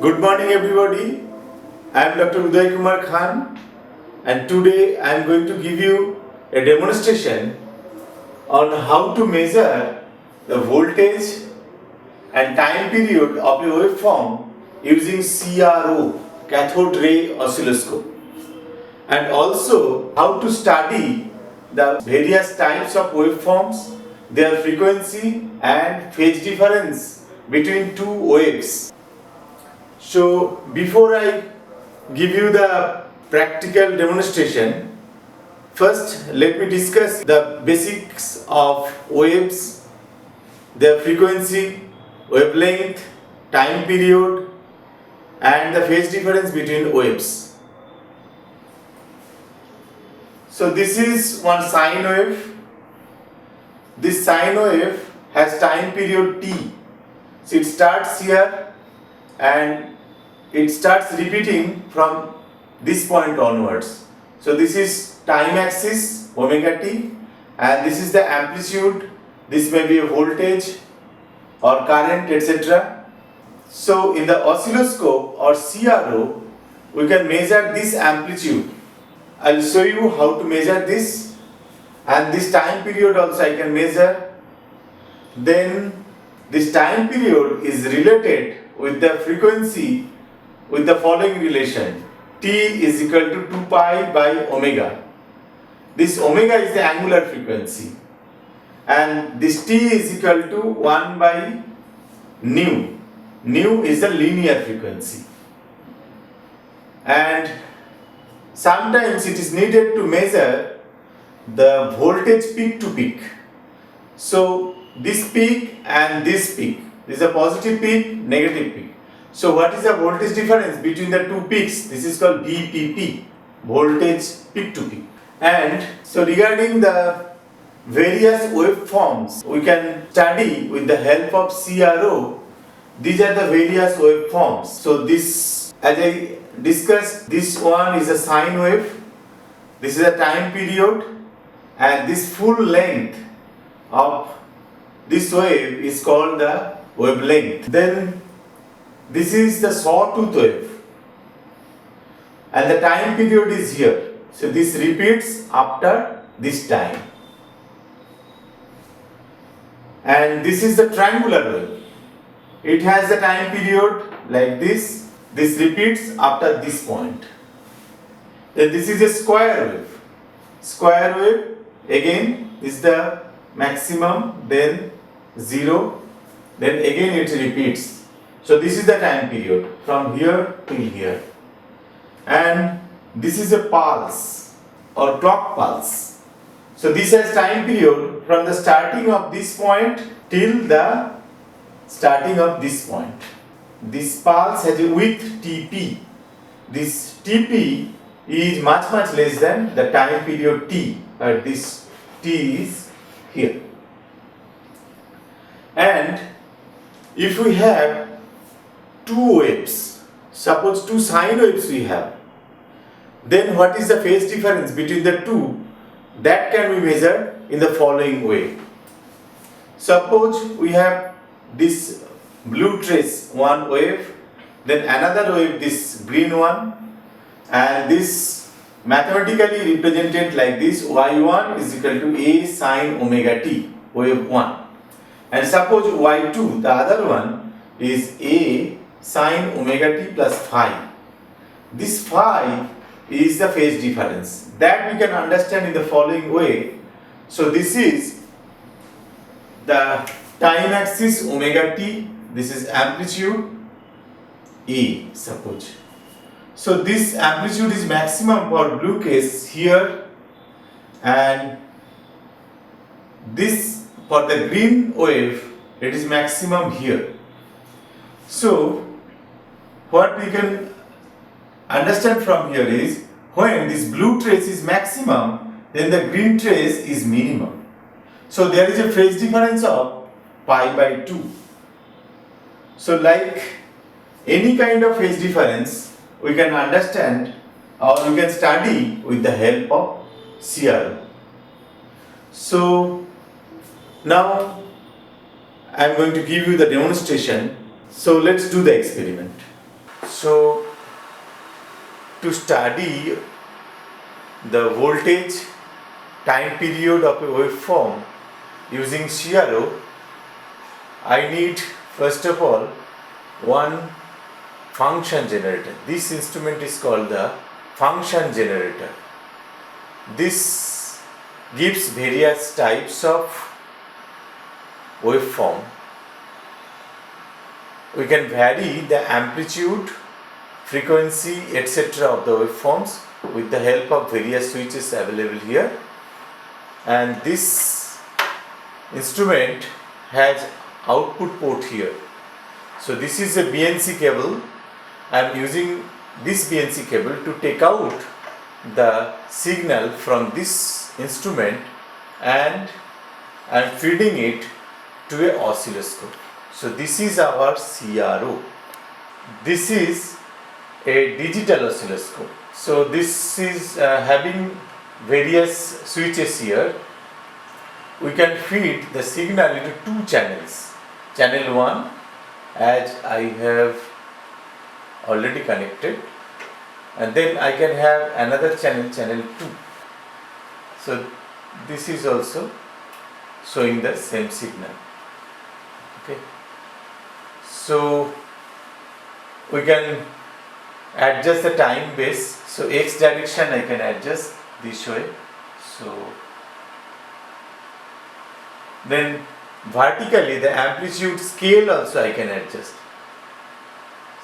Good morning, everybody. I am Dr. Uday Kumar Khan, and today I am going to give you a demonstration on how to measure the voltage and time period of a waveform using CRO, cathode ray oscilloscope, and also how to study the various types of waveforms, their frequency and phase difference between two waves. So before I give you the practical demonstration, first let me discuss the basics of waves, their frequency, wavelength, time period and the phase difference between waves. So this is one sine wave. This sine wave has time period t. So it starts here and it starts repeating from this point onwards. So this is time axis omega t, and this is the amplitude. This may be a voltage or current, etc. So in the oscilloscope or CRO, we can measure this amplitude. I'll show you how to measure this, and this time period also I can measure. Then this time period is related with the frequency with the following relation: t is equal to 2 pi by omega. This omega is the angular frequency, and this t is equal to 1 by nu. Nu is the linear frequency, and sometimes it is needed to measure the voltage peak to peak. So this peak and this peak, this is a positive peak, negative peak. So what is the voltage difference between the two peaks? This is called VPP, voltage peak to peak. And so regarding the various waveforms, we can study with the help of CRO. These are the various waveforms. So this, as I discussed, this one is a sine wave. This is a time period, and this full length of this wave is called the wavelength. Then this is the sawtooth wave, and the time period is here. So this repeats after this time. And this is the triangular wave. It has the time period like this. This repeats after this point. Then this is a square wave. Square wave, again, is the maximum, then 0, then again it repeats. So this is the time period from here till here. And this is a pulse or clock pulse. So this has time period from the starting of this point till the starting of this point. This pulse has a width Tp. This Tp is much less than the time period T, but this T is here. And if we have two waves, suppose two sine waves we have, then what is the phase difference between the two? That can be measured in the following way. Suppose we have this blue trace, one wave, then another wave, this green one, and this mathematically represented like this: y1 is equal to a sine omega t, wave 1. And suppose y2, the other one, is a sine omega t plus phi. This phi is the phase difference. That we can understand in the following way. So this is the time axis omega t, this is amplitude A, suppose. So this amplitude is maximum for blue case here, and this for the green wave, it is maximum here. So what we can understand from here is, when this blue trace is maximum, then the green trace is minimum. So there is a phase difference of pi by 2. So like any kind of phase difference, we can understand or we can study with the help of CRO. So now I am going to give you the demonstration. So let's do the experiment. So to study the voltage time period of a waveform using CRO, I need first of all one function generator. This instrument is called the function generator. This gives various types of waveform. We can vary the amplitude, frequency, etc. of the waveforms with the help of various switches available here. And this instrument has output port here. So this is a BNC cable. I am using this BNC cable to take out the signal from this instrument, and I am feeding it to an oscilloscope. So this is our CRO. This is a digital oscilloscope. So this is having various switches here. We can feed the signal into two channels. Channel 1, as I have already connected, and then I can have another channel, channel 2. So this is also showing the same signal. Okay. So we can adjust the time base. So X direction I can adjust this way. So then vertically the amplitude scale also I can adjust.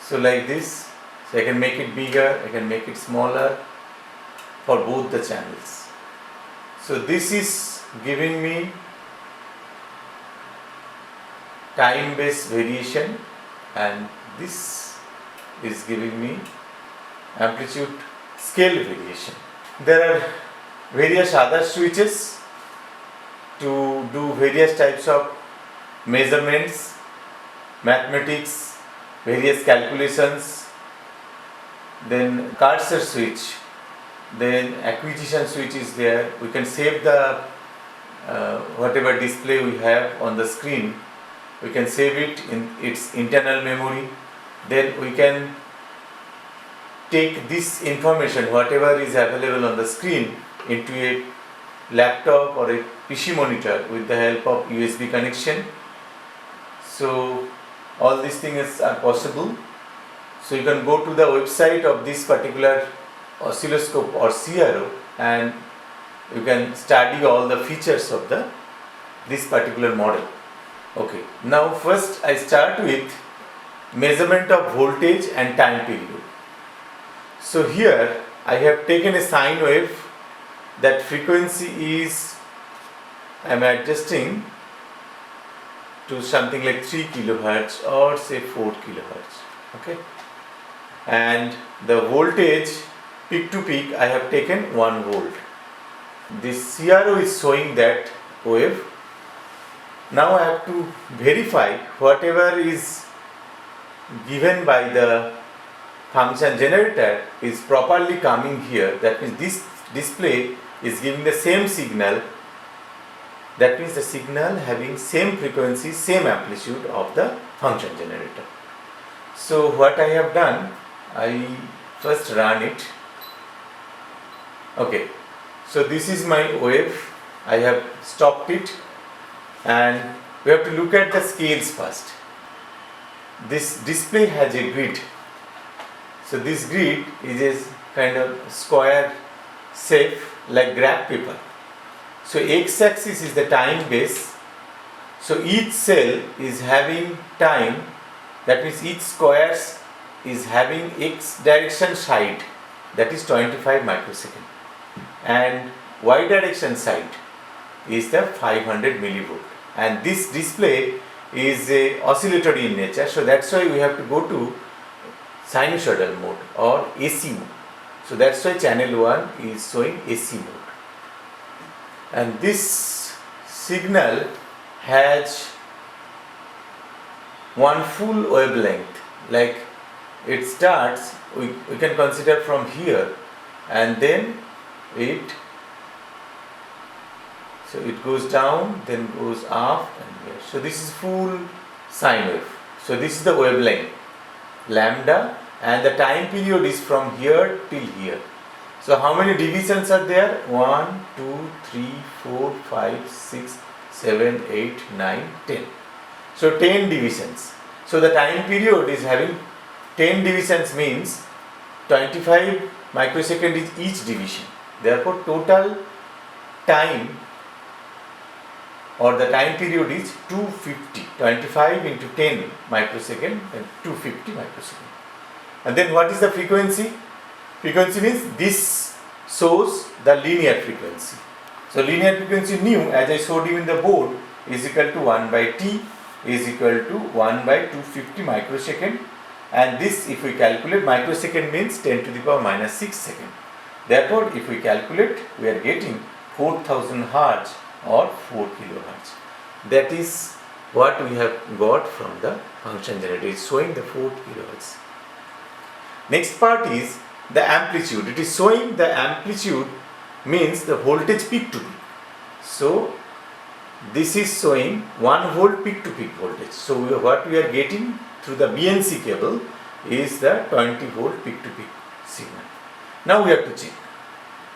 So like this. So I can make it bigger, I can make it smaller for both the channels. So this is giving me time based variation, and this is giving me amplitude scale variation. There are various other switches to do various types of measurements, mathematics, various calculations. Then cursor switch, then acquisition switch is there. We can save the whatever display we have on the screen, we can save it in its internal memory. Then we can take this information, whatever is available on the screen, into a laptop or a PC monitor with the help of USB connection. So all these things are possible. So you can go to the website of this particular oscilloscope or CRO, and you can study all the features of this particular model. Okay, now first I start with measurement of voltage and time period. So here I have taken a sine wave. That frequency is, I am adjusting to something like 3 kilohertz or say 4 kilohertz. Okay, and the voltage peak to peak I have taken 1 volt. This CRO is showing that wave. Now I have to verify whatever is given by the function generator is properly coming here. That means this display is giving the same signal. That means the signal having same frequency, same amplitude of the function generator. So what I have done, I first run it. Okay, so this is my wave. I have stopped it, and we have to look at the scales first. This display has a grid. So this grid is a kind of square shape like graph paper. So x-axis is the time base. So each cell is having time. That means each square is having x direction side, that is 25 microsecond, and y direction side is the 500 millivolt. And this display is a oscillatory in nature, so that's why we have to go to sinusoidal mode or AC mode. So that's why channel 1 is showing AC mode. And this signal has one full wavelength. Like it starts, we can consider from here, and then it goes down, then goes up and here. So this is full sine wave. So this is the wavelength lambda and the time period is from here till here. So how many divisions are there? 1, 2, 3, 4, 5, 6, 7, 8, 9, 10. So 10 divisions. So the time period is having 10 divisions, means 25 microsecond is each division. Therefore total time or the time period is 250. 25 into 10 microsecond and 250 microsecond. And then what is the frequency? Frequency means this shows the linear frequency. So linear frequency nu, as I showed you in the board, is equal to 1 by t is equal to 1 by 250 microsecond, and this, if we calculate, microsecond means 10 to the power minus 6 second. Therefore if we calculate, we are getting 4000 Hertz or 4 kilohertz. That is what we have got from the function generator. It is showing the 4 kilohertz. Next part is the amplitude. It is showing the amplitude, means the voltage peak to peak. So this is showing 1 volt peak to peak voltage. So what we are getting through the BNC cable is the 20 volt peak to peak signal. Now we have to check.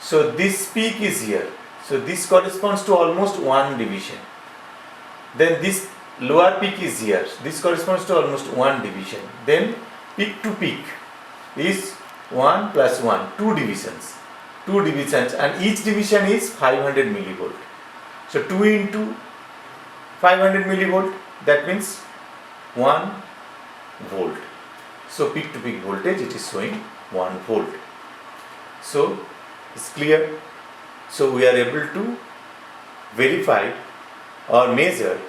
So this peak is here. So this corresponds to almost 1 division. Then this lower peak is here. This corresponds to almost 1 division. Then peak to peak is 1 plus 1, 2 divisions. 2 divisions, and each division is 500 millivolt. So 2 into 500 millivolt, that means 1 volt. So peak to peak voltage, it is showing 1 volt. So it's clear. So we are able to verify or measure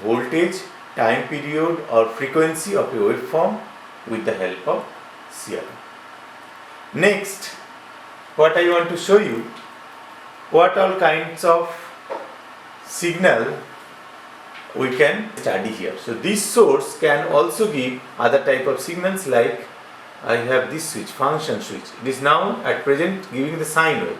voltage, time period or frequency of a waveform with the help of CRO. Next, what I want to show you, what all kinds of signal we can study here. So this source can also give other type of signals, like I have this switch, function switch. It is now at present giving the sine wave.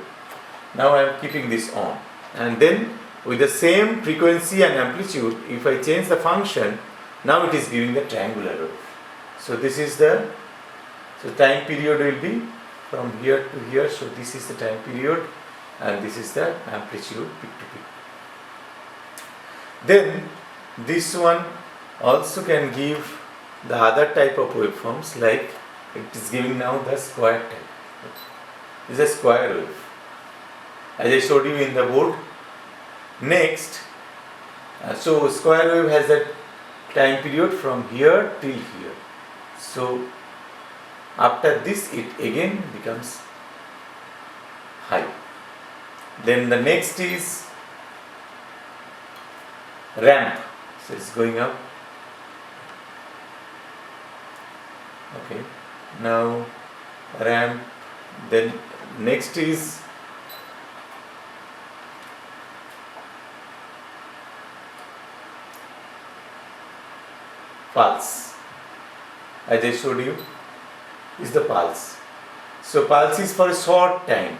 Now I am keeping this on, and then with the same frequency and amplitude, if I change the function, now it is giving the triangular wave. So this is the, so time period will be from here to here. So this is the time period and this is the amplitude peak to peak. Then this one also can give the other type of waveforms, like it is giving now the square type. This is a square wave, as I showed you in the board. Next, so square wave has a time period from here till here. So after this it again becomes high. Then the next is ramp. So it's going up. Okay. Now ramp. Then next is pulse. As I showed you, is the pulse. So pulse is for a short time,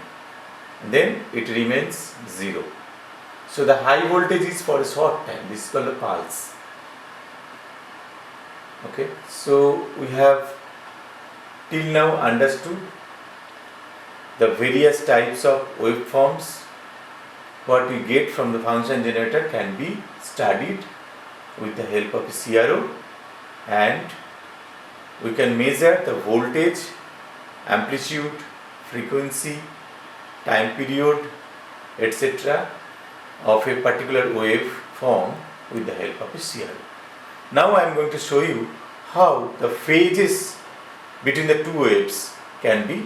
then it remains 0. So the high voltage is for a short time. This is called the pulse. Okay. So we have till now understood the various types of waveforms. What we get from the function generator can be studied with the help of a CRO, and we can measure the voltage, amplitude, frequency, time period, etc. of a particular waveform with the help of a CRO. Now I am going to show you how the phases between the two waves can be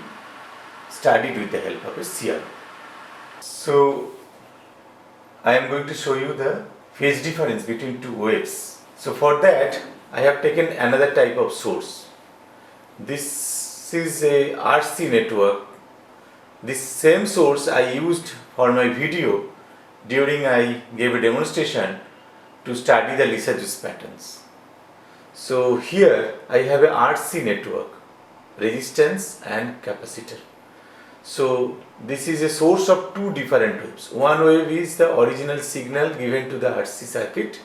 studied with the help of a CRO. So I am going to show you the phase difference between two waves. So for that I have taken another type of source. This is a RC network. This same source I used for my video during I gave a demonstration to study the Lissajous patterns. So here I have a RC network, resistance and capacitor. So this is a source of two different waves. One wave is the original signal given to the RC circuit,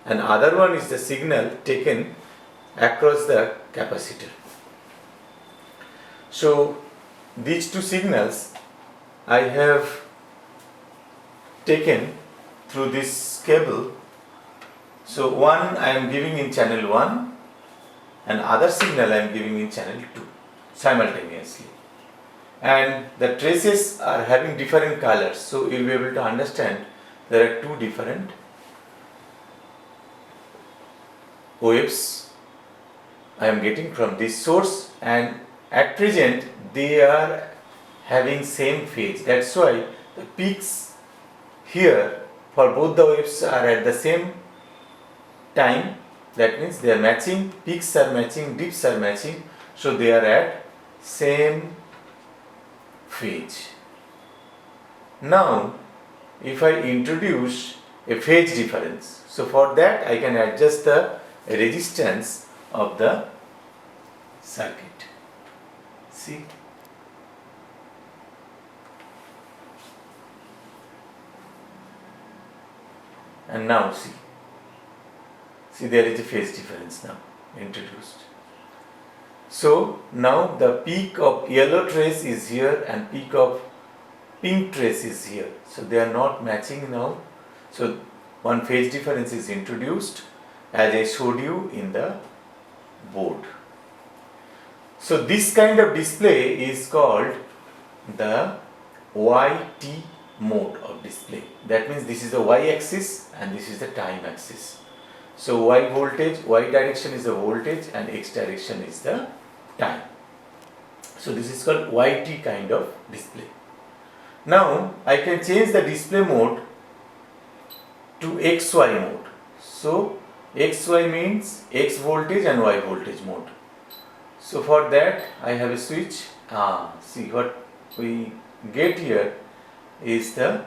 and other one is the signal taken across the capacitor. So these two signals I have taken through this cable. So one I am giving in channel 1 and other signal I am giving in channel 2 simultaneously. And the traces are having different colors, so you will be able to understand there are two different waves I am getting from this source, and at present they are having same phase. That's why the peaks here for both the waves are at the same time. That means they are matching, peaks are matching, dips are matching, so they are at same phase. Now if I introduce a phase difference, so for that I can adjust the resistance of the circuit. See, and now see there is a phase difference now introduced. So now the peak of yellow trace is here and peak of pink trace is here, so they are not matching now. So one phase difference is introduced as I showed you in the board. So this kind of display is called the YT mode of display. That means this is the Y axis and this is the time axis. So Y voltage, Y direction is the voltage and X direction is the time. So this is called YT kind of display. Now I can change the display mode to XY mode. So XY means X voltage and Y voltage mode. So for that I have a switch. See what we get here is the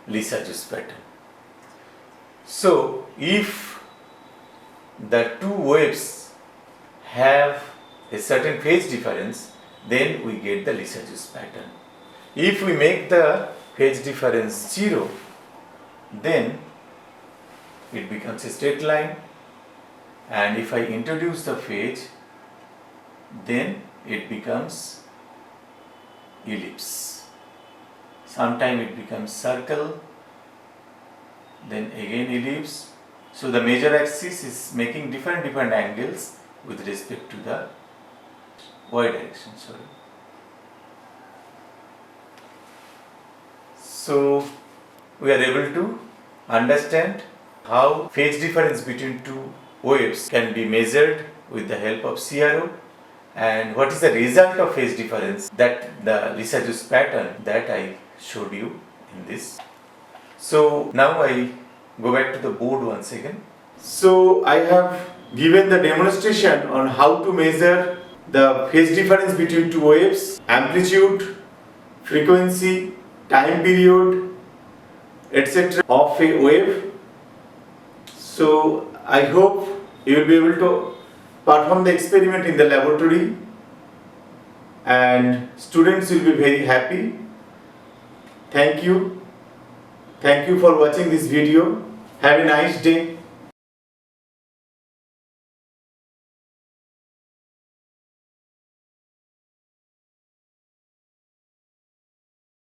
Lissajous pattern. So if the two waves have a certain phase difference, then we get the Lissajous pattern. If we make the phase difference 0, then it becomes a straight line, and if I introduce the phase, then it becomes ellipse. Sometimes it becomes circle, then again ellipse. So the major axis is making different angles with respect to the Y direction. So we are able to understand how phase difference between two waves can be measured with the help of CRO, and what is the result of phase difference, that the Lissajous pattern that I showed you in this. So now I go back to the board once again. So I have given the demonstration on how to measure the phase difference between two waves, amplitude, frequency, time period, etc. of a wave. So I hope you will be able to perform the experiment in the laboratory and students will be very happy. Thank you. Thank you for watching this video. Have a nice day.